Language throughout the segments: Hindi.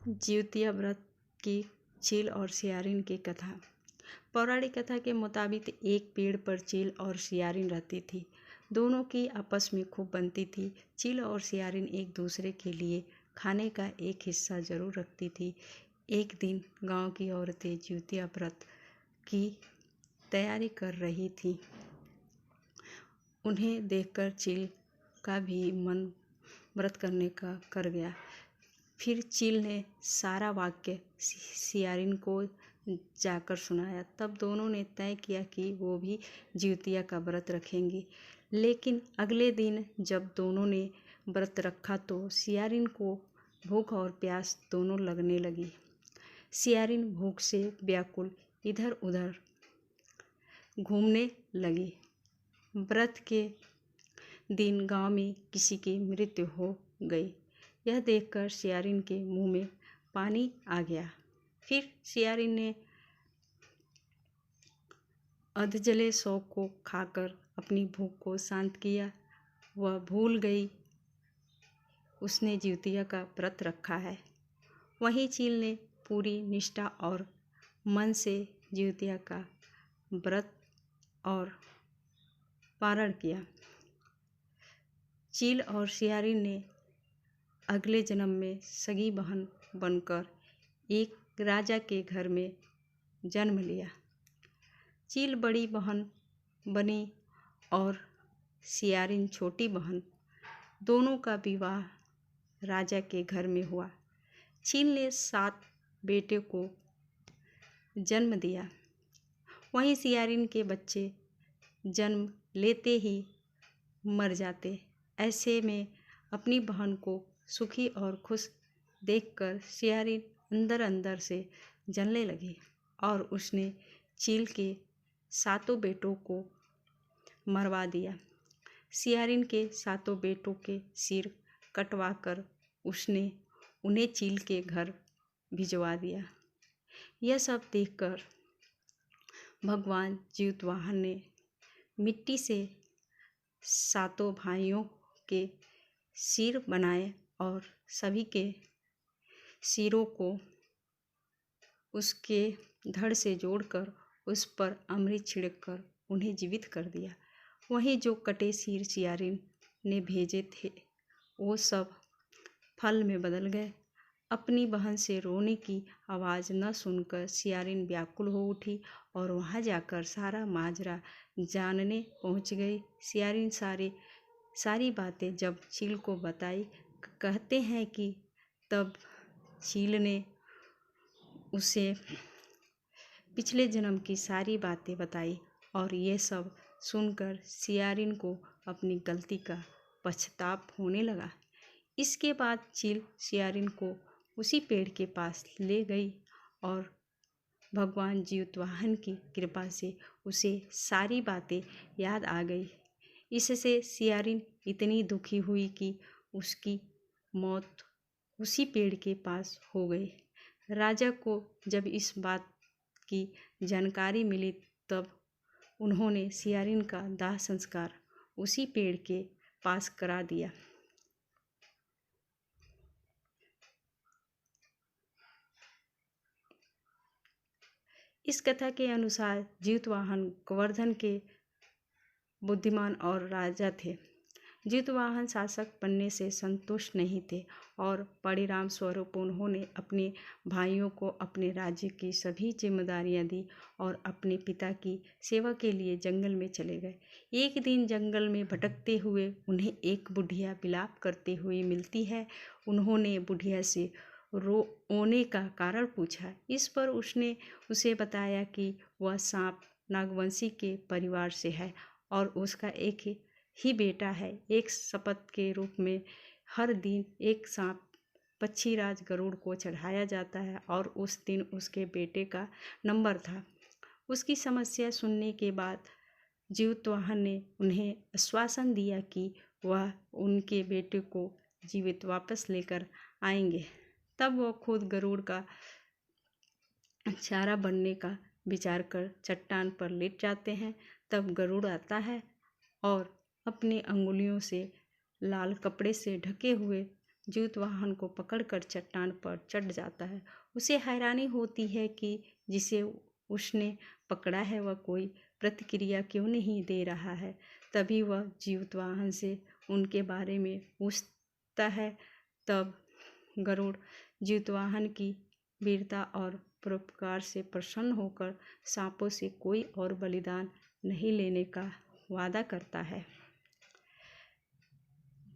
जिउतिया व्रत की चील और सियारिन की कथा। पौराणिक कथा के मुताबिक एक पेड़ पर चील और सियारिन रहती थी। दोनों की आपस में खूब बनती थी। चील और सियारिन एक दूसरे के लिए खाने का एक हिस्सा जरूर रखती थी। एक दिन गांव की औरतें जिउतिया व्रत की तैयारी कर रही थी। उन्हें देखकर चील का भी मन व्रत करने का कर गया। फिर चील ने सारा वाक्य सियारिन को जाकर सुनाया। तब दोनों ने तय किया कि वो भी जिउतिया का व्रत रखेंगे। लेकिन अगले दिन जब दोनों ने व्रत रखा तो सियारिन को भूख और प्यास दोनों लगने लगी। सियारिन भूख से व्याकुल इधर उधर घूमने लगी। व्रत के दिन गांव में किसी की मृत्यु हो गई। यह देखकर सियारिन के मुंह में पानी आ गया। फिर सियारिन ने अधजले शव को खाकर अपनी भूख को शांत किया। वह भूल गई उसने जिउतिया का व्रत रखा है। वहीं चील ने पूरी निष्ठा और मन से जिउतिया का व्रत और पारण किया। चील और सियारिन ने अगले जन्म में सगी बहन बनकर एक राजा के घर में जन्म लिया। चील बड़ी बहन बनी और सियारिन छोटी बहन। दोनों का विवाह राजा के घर में हुआ। चील ने 7 बेटे को जन्म दिया। वहीं सियारिन के बच्चे जन्म लेते ही मर जाते। ऐसे में अपनी बहन को सुखी और खुश देखकर सियारिन अंदर अंदर से जलने लगी और उसने चील के 7 बेटों को मरवा दिया। सियारिन के 7 बेटों के सिर कटवाकर उसने उन्हें चील के घर भिजवा दिया। यह सब देखकर भगवान जिउतवाहन ने मिट्टी से 7 भाइयों के सिर बनाए और सभी के सिरों को उसके धड़ से जोड़कर उस पर अमृत छिड़ककर उन्हें जीवित कर दिया। वहीं जो कटे सिर सियारिन ने भेजे थे वो सब फल में बदल गए। अपनी बहन से रोने की आवाज़ न सुनकर सियारिन व्याकुल हो उठी और वहां जाकर सारा माजरा जानने पहुंच गई। सियारिन सारी बातें जब चील को बताई, कहते हैं कि तब चील ने उसे पिछले जन्म की सारी बातें बताई और ये सब सुनकर सियारिन को अपनी गलती का पछतावा होने लगा। इसके बाद चील सियारिन को उसी पेड़ के पास ले गई और भगवान जिउतवाहन की कृपा से उसे सारी बातें याद आ गई। इससे सियारिन इतनी दुखी हुई कि उसकी मौत उसी पेड़ के पास हो गई। राजा को जब इस बात की जानकारी मिली तब उन्होंने सियारिन का दाह संस्कार उसी पेड़ के पास करा दिया। इस कथा के अनुसार जिउतवाहन गोवर्धन के बुद्धिमान और राजा थे। जिउतवाहन शासक बनने से संतुष्ट नहीं थे और परिणाम स्वरूप उन्होंने अपने भाइयों को अपने राज्य की सभी जिम्मेदारियां दी और अपने पिता की सेवा के लिए जंगल में चले गए। एक दिन जंगल में भटकते हुए उन्हें एक बुढ़िया विलाप करते हुए मिलती है। उन्होंने बुढ़िया से रोने का कारण पूछा। इस पर उसने उसे बताया कि वह सांप नागवंशी के परिवार से है और उसका एक ही बेटा है। एक शपथ के रूप में हर दिन एक सांप पक्षीराज गरुड़ को चढ़ाया जाता है और उस दिन उसके बेटे का नंबर था। उसकी समस्या सुनने के बाद जिउतवाहन ने उन्हें आश्वासन दिया कि वह उनके बेटे को जीवित वापस लेकर आएंगे। तब वह खुद गरुड़ का चारा बनने का विचार कर चट्टान पर लेट जाते हैं। तब गरुड़ आता है और अपनी अंगुलियों से लाल कपड़े से ढके हुए जीतवाहन को पकड़कर चट्टान पर चढ़ जाता है। उसे हैरानी होती है कि जिसे उसने पकड़ा है वह कोई प्रतिक्रिया क्यों नहीं दे रहा है। तभी वह जीतवाहन से उनके बारे में पूछता है। तब गरुड़ जीतवाहन की वीरता और परोपकार से प्रसन्न होकर सांपों से कोई और बलिदान नहीं लेने का वादा करता है।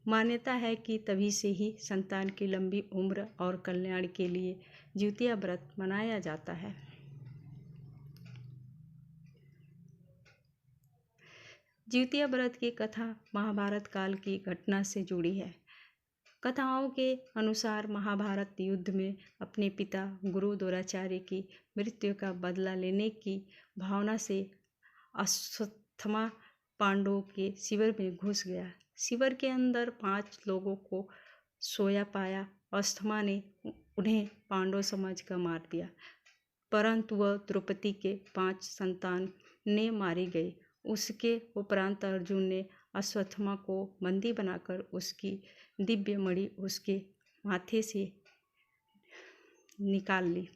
मान्यता है कि तभी से ही संतान की लंबी उम्र और कल्याण के लिए जिउतिया व्रत मनाया जाता है। जिउतिया व्रत की कथा महाभारत काल की घटना से जुड़ी है। कथाओं के अनुसार महाभारत युद्ध में अपने पिता गुरु द्रोणाचार्य की मृत्यु का बदला लेने की भावना से अश्वत्थामा पांडवों के शिविर में घुस गया। शिविर के अंदर 5 लोगों को सोया पाया। अश्वत्थामा ने उन्हें पांडव समझकर मार दिया, परंतु वह द्रौपदी के 5 संतान ने मारी गई। उसके उपरांत अर्जुन ने अश्वत्थामा को बंदी बनाकर उसकी दिव्य मणि उसके माथे से निकाल ली।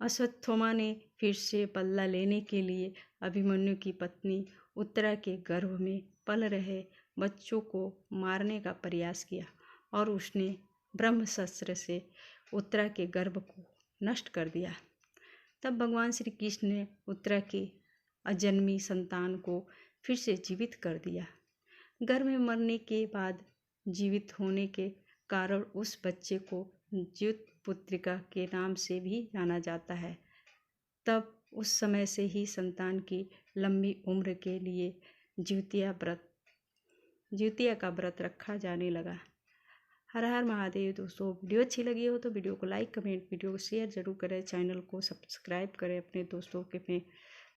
अश्वत्थामा ने फिर से बदला लेने के लिए अभिमन्यु की पत्नी उत्तरा के गर्भ में पल रहे बच्चों को मारने का प्रयास किया और उसने ब्रह्मास्त्र से उत्तरा के गर्भ को नष्ट कर दिया। तब भगवान श्री कृष्ण ने उत्तरा की अजन्मी संतान को फिर से जीवित कर दिया। गर्भ में मरने के बाद जीवित होने के कारण उस बच्चे को जीवितपुत्रिका के नाम से भी जाना जाता है। तब उस समय से ही संतान की लंबी उम्र के लिए जिउतिया का व्रत रखा जाने लगा। हर हर महादेव। दोस्तों, वीडियो अच्छी लगी हो तो वीडियो को लाइक, कमेंट, वीडियो को शेयर जरूर करें। चैनल को सब्सक्राइब करें, अपने दोस्तों के में